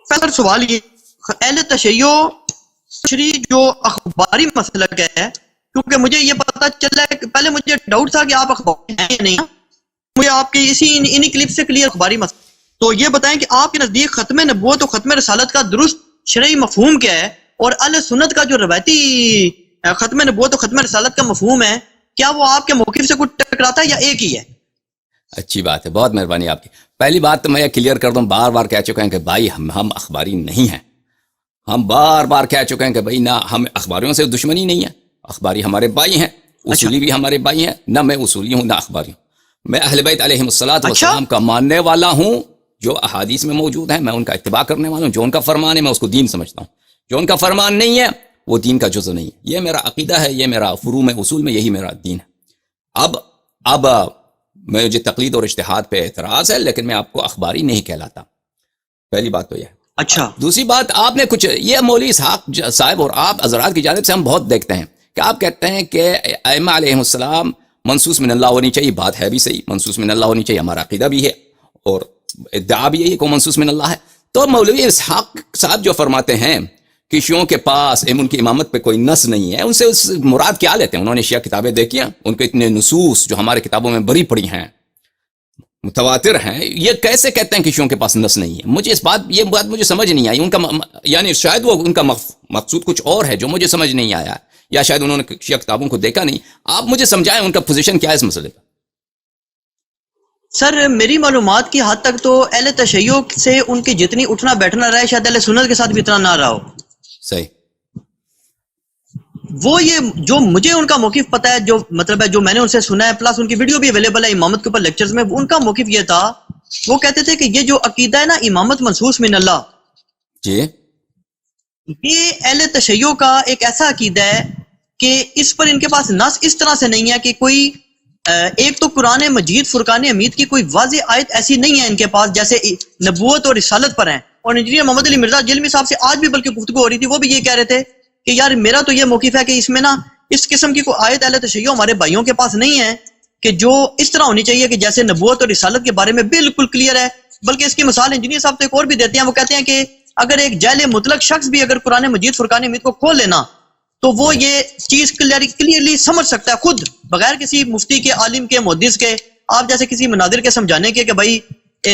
پہلا سوال یہ اہل تشیع جو اخباری مسلک ہے، کیونکہ مجھے یہ پتا چلا ہے کہ پہلے مجھے ڈاؤٹ تھا کہ آپ اخباری ہیں یا نہیں، مجھے آپ کی انہی کلپ سے کلیئر اخباری مسئلہ. تو یہ بتائیں کہ آپ کے نزدیک ختم نبوت اور ختم رسالت کا درست شرعی مفہوم کیا ہے، اور اہل سنت کا جو روایتی ختم نبوت اور ختم رسالت کا مفہوم ہے، کیا وہ آپ کے موقف سے کچھ ٹکراتا ہے یا ایک ہی ہے؟ اچھی بات ہے، بہت مہربانی آپ کی. پہلی بات تو میں کلیئر کر دوں، بار بار کہہ چکے ہیں کہ بھائی ہم اخباری نہیں ہیں. ہم بار بار کہہ چکے ہیں کہ بھائی نہ ہم اخباریوں سے دشمنی نہیں ہے، اخباری ہمارے بھائی ہیں، اصولی بھی ہمارے بھائی ہیں. نہ میں اصولی ہوں نہ اخباری ہوں. میں اہل بیت علیہم الصلوۃ والسلام کا ماننے والا ہوں، جو احادیث میں موجود ہیں میں ان کا اتباع کرنے والا ہوں. جو ان کا فرمان ہے میں اس کو دین سمجھتا ہوں، جو ان کا فرمان نہیں ہے وہ دین کا جزء نہیں ہے. یہ میرا عقیدہ ہے، یہ میرا فروع میں اصول میں یہی میرا دین ہے. اب مجھے تقلید اور اجتہاد پہ اعتراض ہے، لیکن میں آپ کو اخباری نہیں کہلاتا. پہلی بات تو یہ ہے. اچھا، دوسری بات، آپ نے کچھ یہ مولوی اسحاق صاحب اور آپ حضرات کی جانب سے ہم بہت دیکھتے ہیں کہ آپ کہتے ہیں کہ ائمہ علیہ السلام منصوص من اللہ ہونی چاہیے. بات ہے بھی صحیح، منصوص من اللہ ہونی چاہیے، ہمارا عقیدہ بھی ہے اور ادعا بھی یہی کہ منصوص من اللہ ہے. تو مولوی اسحاق صاحب جو فرماتے ہیں کہ شیعوں کے پاس ان کی امامت پہ کوئی نص نہیں ہے، ان سے اس مراد کیا لیتے ہیں؟ انہوں نے شیعہ کتابیں دیکھی ہیں، ان کے اتنے نصوص جو ہمارے کتابوں میں بری پڑی ہیں، متواتر ہیں، یہ کیسے کہتے ہیں کہ شیعوں کے پاس نص نہیں ہے؟ مجھے یہ بات مجھے سمجھ نہیں آئی. ان کا یعنی شاید وہ ان کا مقصود کچھ اور ہے جو مجھے سمجھ نہیں آیا، یا شاید انہوں نے شیعہ کتابوں کو دیکھا نہیں. آپ مجھے سمجھائیں ان کا پوزیشن کیا ہے اس مسئلے پہ. سر میری معلومات کی حد تک تو اہل تشیع سے ان کی جتنی اٹھنا بیٹھنا رہا ہے، شاید اہل سنت کے ساتھ بھی اتنا نہ رہا ہو. صحیح. وہ یہ جو مجھے ان کا موقف پتا ہے، جو مطلب ہے جو میں نے ان سے سنا ہے، پلس ان کی ویڈیو بھی اویلیبل ہے امامت کے اوپر لیکچرز میں، ان کا موقف یہ تھا، وہ کہتے تھے کہ یہ جو عقیدہ ہے نا امامت منصوص من اللہ، جی، یہ اہل تشیع کا ایک ایسا عقیدہ ہے کہ اس پر ان کے پاس نص اس طرح سے نہیں ہے کہ کوئی ایک تو قرآن مجید فرقان حمید کی کوئی واضح آیت ایسی نہیں ہے ان کے پاس جیسے نبوت اور رسالت پر ہیں. اور انجینئر محمد علی مرزا جلمی صاحب سے آج بھی بلکہ گفتگو ہو رہی تھی، وہ بھی یہ کہہ رہے تھے کہ یار میرا تو یہ موقف ہے کہ اس میں نا اس قسم کی کوئی آیت اہل تشیع ہمارے بھائیوں کے پاس نہیں ہے کہ جو اس طرح ہونی چاہیے کہ جیسے نبوت اور رسالت کے بارے میں بالکل کلیئر ہے. بلکہ اس کی مثال انجینئر صاحب تو ایک اور بھی دیتے ہیں، وہ کہتے ہیں کہ اگر ایک جاہل مطلق شخص بھی اگر قرآن مجید فرقان حمید کو کھول لینا تو وہ یہ چیز کلیئرلی سمجھ سکتا ہے خود، بغیر کسی مفتی کے، عالم کے، محدث کے، آپ جیسے کسی مناظر کے سمجھانے کے کہ بھائی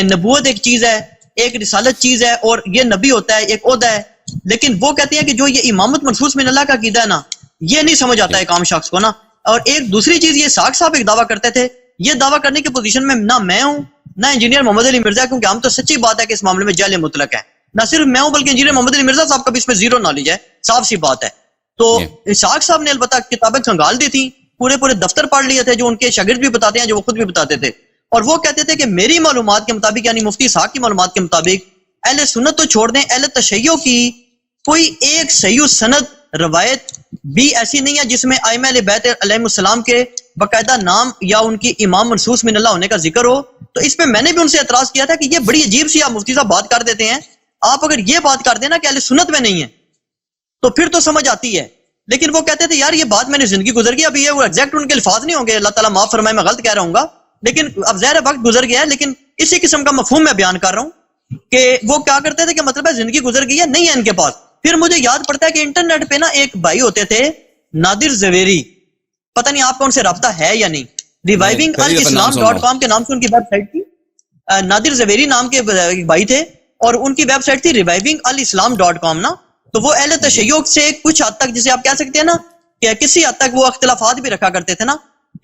نبوت ایک چیز ہے، ایک رسالت چیز ہے، اور یہ نبی ہوتا ہے، ایک عہدہ ہے. لیکن وہ کہتے ہیں کہ جو یہ امامت منصوص من اللہ کا عقیدہ ہے نا، یہ نہیں سمجھ آتا ایک عام شخص کو نا. اور ایک دوسری چیز، یہ ساق صاحب ایک دعویٰ کرتے تھے، یہ دعویٰ کرنے کی پوزیشن میں نہ میں ہوں نہ انجینئر محمد علی مرزا، کیونکہ ہم تو سچی بات ہے کہ اس معاملے میں جہل مطلق ہے. نہ صرف میں ہوں بلکہ انجینئر محمد علی مرزا صاحب کا بھی اس میں زیرو نالج ہے، صاف سی بات ہے. تو اسحاق صاحب نے البتہ کتابیں کھنگال دی تھی، پورے دفتر پڑھ لیے تھے جو ان کے شاگرد بھی بتاتے ہیں، جو وہ خود بھی بتاتے تھے. اور وہ کہتے تھے کہ میری معلومات کے مطابق، یعنی مفتی اسحاق کی معلومات کے مطابق، اہل سنت تو چھوڑ دیں، اہل تشیع کی کوئی ایک صحیح سند روایت بھی ایسی نہیں ہے جس میں ائمہ اہل بیت علیہ السلام کے باقاعدہ نام یا ان کی امام منصوص من اللہ ہونے کا ذکر ہو. تو اس پہ میں نے بھی ان سے اعتراض کیا تھا کہ یہ بڑی عجیب سی آپ مفتی صاحب بات کر دیتے ہیں. آپ اگر یہ بات کر دینا کہ اہل سنت میں نہیں ہے تو پھر تو سمجھ آتی ہے. لیکن وہ کہتے تھے یار یہ بات میں نے زندگی گزر گئی، ابھی یہ وہ ایگزیکٹ ان کے الفاظ نہیں ہوں گے، اللہ تعالیٰ معاف فرمائے میں غلط کہہ رہا ہوں گا، لیکن اب ظاہر وقت گزر گیا ہے، لیکن اسی قسم کا مفہوم میں بیان کر رہا ہوں کہ وہ کیا کرتے تھے کہ مطلب ہے زندگی گزر گئی ہے، نہیں ہے ان کے پاس. پھر مجھے یاد پڑتا ہے کہ انٹرنیٹ پہ نا ایک بھائی ہوتے تھے نادر زویری، پتہ نہیں آپ کا ان سے رابطہ ہے یا نہیں، revivingalislam.com کے نام سے ان کی ویب سائٹ تھی. نادر زویری نام کے بھائی تھے اور ان کی ویب سائٹ تھی revivingalislam.com نا. تو وہ اہل تشیع سے کچھ حد تک، جسے آپ کہہ سکتے ہیں نا کہ کسی حد تک وہ اختلافات بھی رکھا کرتے تھے نا،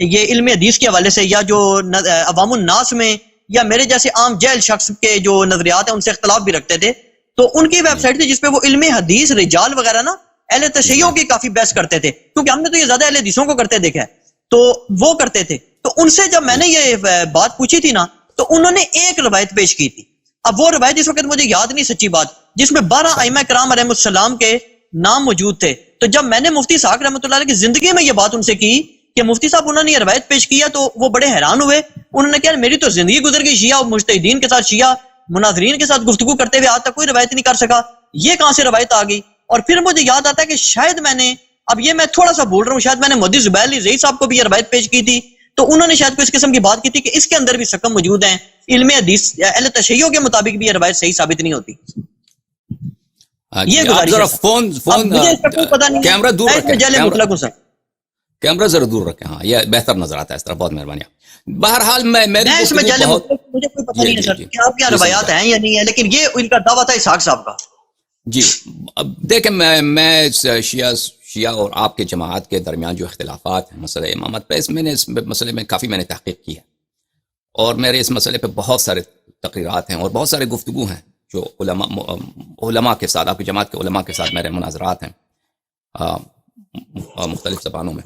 یہ علم حدیث کے حوالے سے، یا جو عوام الناس میں یا میرے جیسے عام جہل شخص کے جو نظریات ہیں ان سے اختلاف بھی رکھتے تھے. تو ان کی ویب سائٹ تھی جس پہ وہ علم حدیث، رجال وغیرہ نا اہل تشیع کی کافی بحث کرتے تھے، کیونکہ ہم نے تو یہ زیادہ اہل حدیثوں کو کرتے دیکھا ہے، تو وہ کرتے تھے. تو ان سے جب میں نے یہ بات پوچھی تھی نا تو انہوں نے ایک روایت پیش کی تھی. اب وہ روایت اس وقت مجھے یاد نہیں سچی بات، جس میں 12 ائمہ کرام علیہ السلام کے نام موجود تھے. تو جب میں نے مفتی اسحاق رحمۃ اللہ علیہ کی زندگی میں یہ بات ان سے کی کہ مفتی صاحب انہوں نے یہ روایت پیش کیا، تو وہ بڑے حیران ہوئے. انہوں نے کہا میری تو زندگی گزر گئی شیعہ مجتہدین کے ساتھ، شیعہ مناظرین کے ساتھ گفتگو کرتے ہوئے آج تک کوئی روایت نہیں کر سکا، یہ کہاں سے روایت آ گئی. اور پھر مجھے یاد آتا ہے کہ شاید میں نے، اب یہ میں تھوڑا سا بول رہا ہوں، شاید میں نے مودی زبیر علی زئی صاحب کو بھی یہ روایت پیش کی تھی، تو انہوں نے شاید کوئی اس قسم کی بات کی تھی کہ اس کے اندر بھی سکم موجود ہیں. علم حدیث اہل تشیع کے مطابق بھی یہ روایت صحیح ثابت نہیں ہوتی. ہاں یہ جی، آپ گزارش ذرا ہے فون اب مجھے اس کا کوئی پتہ نہیں کیمرہ دور میں اس میں رکھیں، جیل مطلق ہوں سر کیمرہ ذرا دور رکھیں، ہاں یہ بہتر نظر آتا ہے اس طرح، بہت مہربانی آپ۔ بہرحال میری میں اس میں گفتگو جیل بہت، مطلق مجھے کوئی پتہ جی نہیں ہے جی سر جی کہ آپ کے یہاں جی روایات سمجھا ہیں یا نہیں ہے، لیکن یہ ان کا دعویٰ تھا اسحاق صاحب کا۔ جی۔ اب دیکھیں میں شیعہ اور آپ کے جماعت کے درمیان جو اختلافات ہیں مسئلہ امامت پہ، اس مسئلے میں کافی میں نے تحقیق کی ہے، اور میرے اس مسئلے پہ بہت سارے تقریرات ہیں اور بہت سارے گفتگو ہیں جو علماء کے ساتھ، آپ کی جماعت کے علماء کے ساتھ میرے مناظرات ہیں مختلف زبانوں میں۔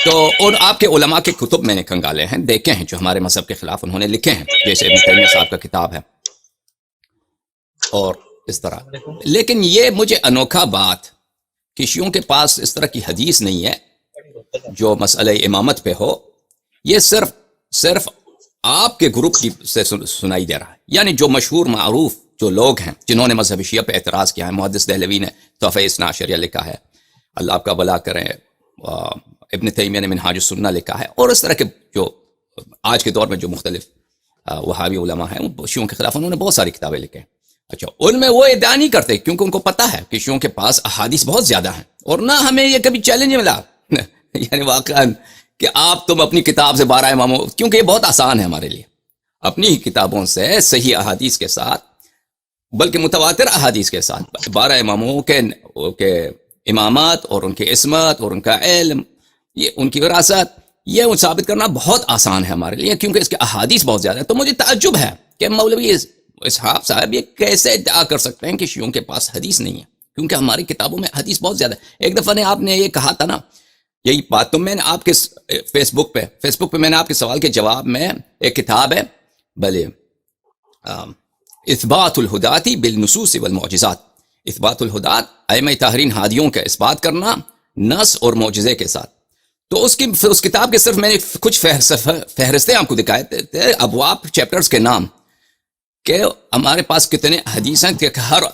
تو ان آپ کے علماء کے کتب میں نے کھنگالے ہیں، دیکھے ہیں جو ہمارے مذہب کے خلاف انہوں نے لکھے ہیں، جیسے ابن تیمیہ صاحب کا کتاب ہے اور اس طرح۔ لیکن یہ مجھے انوکھا بات کہ شیعوں کے پاس اس طرح کی حدیث نہیں ہے جو مسئلہ امامت پہ ہو، یہ صرف آپ کے گروپ کی سے سنائی دے رہا ہے، یعنی جو مشہور معروف جو لوگ ہیں جنہوں نے مذہب شیعہ پہ اعتراض کیا ہے، محدث دہلوی نے تحفہ اثنا عشریہ لکھا ہے، اللہ آپ کا بھلا کریں، ابن تیمیہ نے منہاج السنہ لکھا ہے، اور اس طرح کے جو آج کے دور میں جو مختلف وہابی علماء ہیں شیعوں کے خلاف انہوں نے بہت ساری کتابیں لکھیں۔ اچھا، ان میں وہ ادعا نہیں کرتے کیونکہ ان کو پتہ ہے کہ شیعوں کے پاس احادیث بہت زیادہ ہیں، اور نہ ہمیں یہ کبھی چیلنج ملا یعنی واقعاً کہ آپ تم اپنی کتاب سے 12 اماموں، کیونکہ یہ بہت آسان ہے ہمارے لیے اپنی ہی کتابوں سے صحیح احادیث کے ساتھ، بلکہ متواتر احادیث کے ساتھ 12 اماموں کے امامات اور ان کی عصمت اور ان کا علم، یہ ان کی وراثت، یہ ثابت کرنا بہت آسان ہے ہمارے لیے، کیونکہ اس کے احادیث بہت زیادہ ہیں۔ تو مجھے تعجب ہے کہ مولوی اسحاق صاحب یہ کیسے ادعا کر سکتے ہیں کہ شیعوں کے پاس حدیث نہیں ہے، کیونکہ ہماری کتابوں میں حدیث بہت زیادہ ہے۔ ایک دفعہ آپ نے یہ کہا تھا نا، یہی بات تو میں نے آپ کے فیس بک پہ میں نے آپ کے سوال کے جواب میں ایک کتاب ہے بھلے اثبات الہداتی بالنصوص والمعجزات، اثبات الہدات ائمہ طاہرین ہادیوں کا اثبات کرنا نص اور معجزے کے ساتھ، تو اس کتاب کے صرف میں نے کچھ فہرستیں آپ کو دکھائے تھے، ابواب چیپٹرز کے نام، کہ ہمارے پاس کتنے حدیث ہیں کہ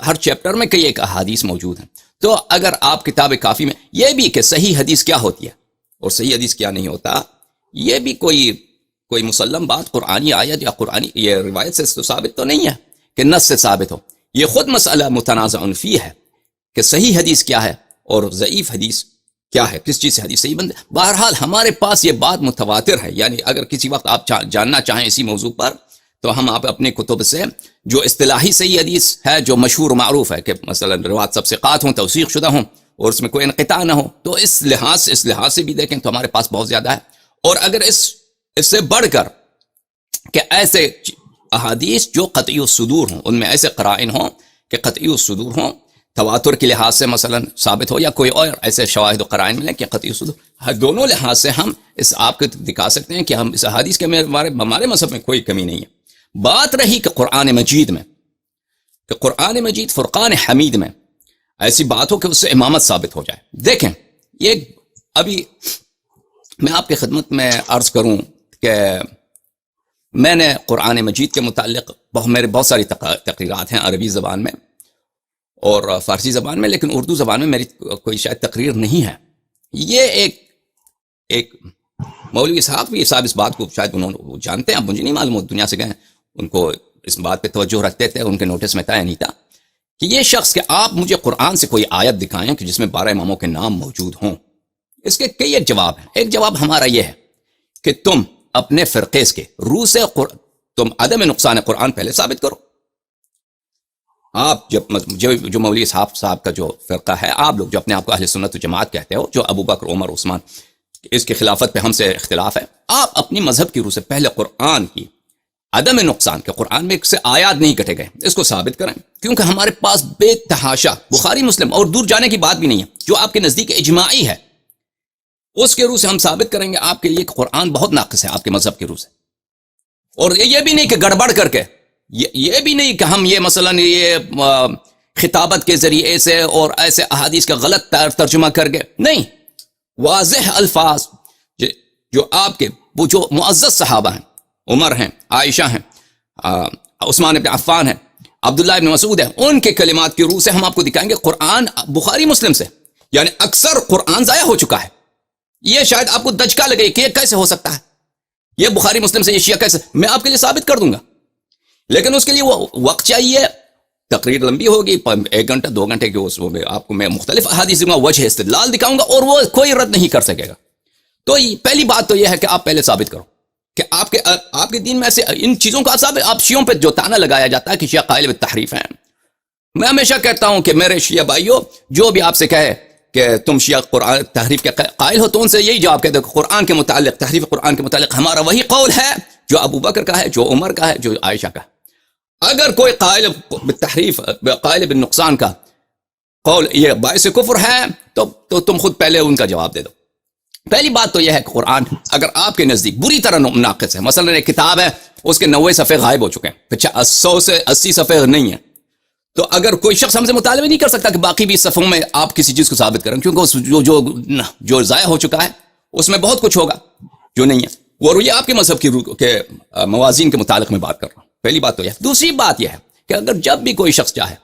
ہر چیپٹر میں کئی ایک احادیث موجود ہیں۔ تو اگر آپ کتاب کافی میں یہ بھی کہ صحیح حدیث کیا ہوتی ہے اور صحیح حدیث کیا نہیں ہوتا، یہ بھی کوئی مسلم بات قرآنی آیت یا قرآنی یہ روایت سے تو ثابت تو نہیں ہے کہ نص سے ثابت ہو، یہ خود مسئلہ متنازع فی ہے کہ صحیح حدیث کیا ہے اور ضعیف حدیث کیا ہے، کس چیز سے حدیث صحیح بنتے۔ بہرحال ہمارے پاس یہ بات متواتر ہے، یعنی اگر کسی وقت آپ جاننا چاہیں اسی موضوع پر تو ہم آپ اپنے کتب سے جو اصطلاحی صحیح حدیث ہے جو مشہور معروف ہے کہ مثلا روایات سب ثقات ہوں، توثیق شدہ ہوں اور اس میں کوئی انقطاع نہ ہو، تو اس لحاظ سے بھی دیکھیں تو ہمارے پاس بہت زیادہ ہے۔ اور اگر اس سے بڑھ کر کہ ایسے احادیث جو قطعی الصدور ہوں، ان میں ایسے قرائن ہوں کہ قطعی الصدور ہوں، تواتر کے لحاظ سے مثلا ثابت ہو، یا کوئی اور ایسے شواہد و قرائن ملیں کہ قطعی الصدور، دونوں لحاظ سے ہم اس آپ کو دکھا سکتے ہیں کہ ہم اس احادیث کے ہمارے مذہب میں کوئی کمی نہیں ہے۔ بات رہی کہ قرآن مجید فرقان حمید میں ایسی بات ہو کہ اس سے امامت ثابت ہو جائے۔ دیکھیں، یہ ابھی میں آپ کی خدمت میں عرض کروں کہ میں نے قرآن مجید کے متعلق میرے بہت ساری تقریرات ہیں عربی زبان میں اور فارسی زبان میں، لیکن اردو زبان میں میری کوئی شاید تقریر نہیں ہے۔ یہ ایک مولوی اسحاق بھی صاحب اس بات کو شاید انہوں جانتے ہیں، اب مجھے نہیں معلوم، وہ دنیا سے گئے، ان کو اس بات پہ توجہ رکھتے تھے، ان کے نوٹس میں طے نہیں تھا کہ یہ شخص کہ آپ مجھے قرآن سے کوئی آیت دکھائیں کہ جس میں 12 اماموں کے نام موجود ہوں۔ اس کے کئی ایک جواب ہیں۔ ایک جواب ہمارا یہ ہے کہ تم اپنے فرقے کے روح سے تم عدم نقصان قرآن پہلے ثابت کرو۔ آپ جو مولوی صاحب کا جو فرقہ ہے، آپ لوگ جو اپنے آپ کو اہل سنت و جماعت کہتے ہو، جو ابو بکر، عمر، عثمان اس کی خلافت پہ ہم سے اختلاف ہے، آپ اپنی مذہب کی روح سے پہلے قرآن کی عدم نقصان کے قرآن میں سے آیات نہیں کٹے گئے اس کو ثابت کریں، کیونکہ ہمارے پاس بے تحاشا بخاری مسلم اور دور جانے کی بات بھی نہیں ہے، جو آپ کے نزدیک اجماعی ہے اس کے روح سے ہم ثابت کریں گے آپ کے لیے کہ قرآن بہت ناقص ہے آپ کے مذہب کی روح سے۔ اور یہ بھی نہیں کہ گڑبڑ کر کے، یہ بھی نہیں کہ ہم یہ مثلا یہ خطابت کے ذریعے سے اور ایسے احادیث کا غلط ترجمہ کر کے، نہیں، واضح الفاظ جو آپ کے وہ جو معزز صحابہ ہیں، عمر ہیں، عائشہ ہیں، عثمان بن عفان ہیں، عبداللہ بن مسعود ہیں، ان کے کلمات کی روح سے ہم آپ کو دکھائیں گے قرآن بخاری مسلم سے، یعنی اکثر قرآن ضائع ہو چکا ہے۔ یہ شاید آپ کو دچکا لگے کہ یہ کیسے ہو سکتا ہے، یہ بخاری مسلم سے یہ شیعہ کیسے، میں آپ کے لیے ثابت کر دوں گا، لیکن اس کے لیے وہ وقت چاہیے، تقریر لمبی ہوگی، 1 گھنٹہ 2 گھنٹے کے اس میں آپ کو میں مختلف احادیث دوں گا، وجہ استدلال دکھاؤں گا، اور وہ کوئی رد نہیں کر سکے گا. تو پہلی بات تو یہ ہے کہ آپ پہلے ثابت کرو کہ آپ کے دین میں ایسے ان چیزوں کا ثابت. آپ شیعوں پہ جو تانا لگایا جاتا ہے کہ شیعہ قائل بالتحریف ہیں، میں ہمیشہ کہتا ہوں کہ میرے شیعہ بھائیوں، جو بھی آپ سے کہے کہ تم شیعہ قرآن تحریف کے قائل ہو، تو ان سے یہی جواب کہتے ہیں قرآن کے متعلق، تحریف قرآن کے متعلق ہمارا وہی قول ہے جو ابو بکر کا ہے، جو عمر کا ہے، جو عائشہ کا. اگر کوئی قائل بالتحریف، قائل بالنقصان کا قول یہ باعث کفر ہے تو تم خود پہلے ان کا جواب دے دو. پہلی بات تو یہ ہے کہ قرآن اگر آپ کے نزدیک بری طرح ناقص ہے، مثلا ایک کتاب ہے اس کے 90 صفحے غائب ہو چکے ہیں، 100 سے 80 صفحے نہیں ہیں، تو اگر کوئی شخص ہم سے مطالبہ نہیں کر سکتا کہ باقی بھی صفحوں میں آپ کسی چیز کو ثابت کریں، کیونکہ اس جو ضائع ہو چکا ہے اس میں بہت کچھ ہوگا جو نہیں ہے. اور یہ آپ کے مذہب کے موازین کے متعلق میں بات کر رہا ہوں. پہلی بات تو یہ. دوسری بات یہ ہے کہ اگر جب بھی کوئی شخص چاہے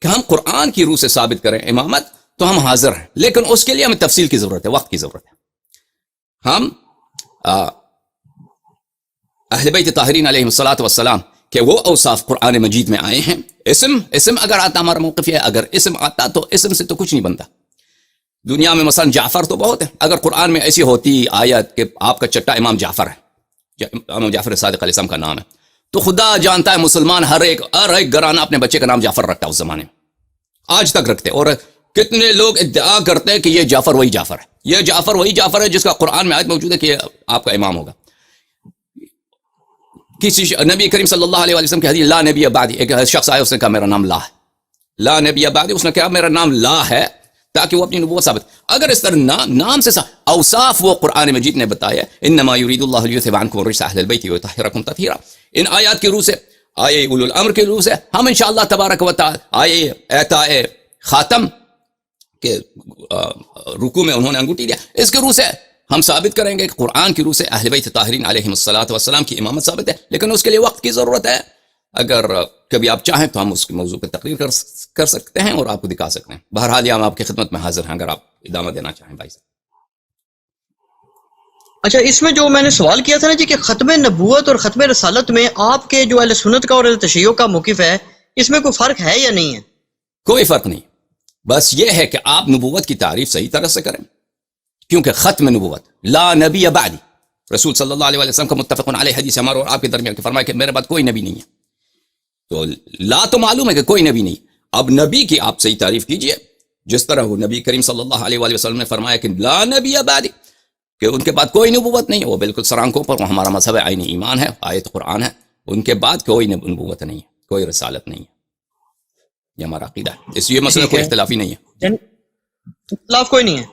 کہ ہم قرآن کی روح سے ثابت کریں امامت، تو ہم حاضر ہیں، لیکن اس کے لیے ہمیں تفصیل کی ضرورت ہے، وقت کی ضرورت ہے. ہم اہل بیت طاہرین علیہم الصلوۃ والسلام کہ وہ اوصاف قرآن مجید میں آئے ہیں. اسم اگر آتا، ہمارا موقف ہے اگر اسم آتا تو اسم سے تو کچھ نہیں بنتا. دنیا میں مثلا جعفر تو بہت ہے، اگر قرآن میں ایسی ہوتی آیت کہ آپ کا چٹا امام جعفر ہے، امام جعفر صادق علیہ السلام کا نام ہے، تو خدا جانتا ہے مسلمان ہر ایک گھرانہ اپنے بچے کا نام جعفر رکھتا ہے، اس زمانے میں آج تک رکھتے. اور کتنے لوگ ادعا کرتے ہیں کہ یہ جعفر وہی جعفر ہے، یہ جعفر وہی جعفر ہے جس کا قرآن میں آیت موجود ہے کہ آپ کا امام ہوگا. کسی نبی کریم صلی اللہ علیہ وسلم کی حدیث لا نبی بعدی، ایک شخص آیا، اس نے کہا میرا نام لا ہے، لا نبی بعدی، اس نے کہا میرا نام لا ہے، تاکہ وہ اپنی نبوت ثابت. اگر اس طرح نام سے اوصاف وہ قرآن مجید نے بتایا، انما یرید اللہ لیذھب عنکم الرجس اہل البیت ویطہرکم تطہیرا، ان آیات کی روح سے، آیے اولو الامر کی روح سے، ہم انشاءاللہ تبارک و تعالی آیے اعطاء خاتم کہ رکوع میں انہوں نے انگوٹھی دیا، اس کے روح سے ہم ثابت کریں گے کہ قرآن کی روح سے اہل بیت طاہرین علیہم الصلوۃ والسلام کی امامت ثابت ہے. لیکن اس کے لیے وقت کی ضرورت ہے. اگر کبھی آپ چاہیں تو ہم اس کے موضوع پہ تقریر کر سکتے ہیں اور آپ کو دکھا سکتے ہیں. بہرحال ہم آپ کی خدمت میں حاضر ہیں اگر آپ ادامہ دینا چاہیں بھائی صاحب. اچھا، اس میں جو میں نے سوال کیا تھا نا جی کہ ختم نبوت اور ختم رسالت میں آپ کے جو اہل سنت کا اور اہل تشیع کا موقف ہے، اس میں کوئی فرق ہے یا نہیں ہے؟ کوئی فرق نہیں، بس یہ ہے کہ آپ نبوت کی تعریف صحیح طرح سے کریں، کیونکہ ختم نبوت لا نبی بعدی، رسول صلی اللہ علیہ وسلم کا متفق علیہ حدیث ہمارے اور آپ کے درمیان کہ فرمایا کہ میرے بعد کوئی نبی نہیں ہے. تو لا تو معلوم ہے کہ کوئی نبی نہیں، اب نبی کی آپ صحیح تعریف کیجئے، جس طرح وہ نبی کریم صلی اللہ علیہ وسلم نے فرمایا کہ لا نبی بعدی، کہ ان کے بعد کوئی نبوت نہیں ہے، وہ بالکل سرانکوں پر وہ ہمارا مذہب عین ایمان ہے، آیت قرآن ہے، ان کے بعد کوئی نبوت نہیں ہے، کوئی رسالت نہیں ہے. یہ ہمارا عقیدہ ہے، اس یہ مسئلہ کوئی اختلافی نہیں ہے. اختلاف کوئی نہیں ہے.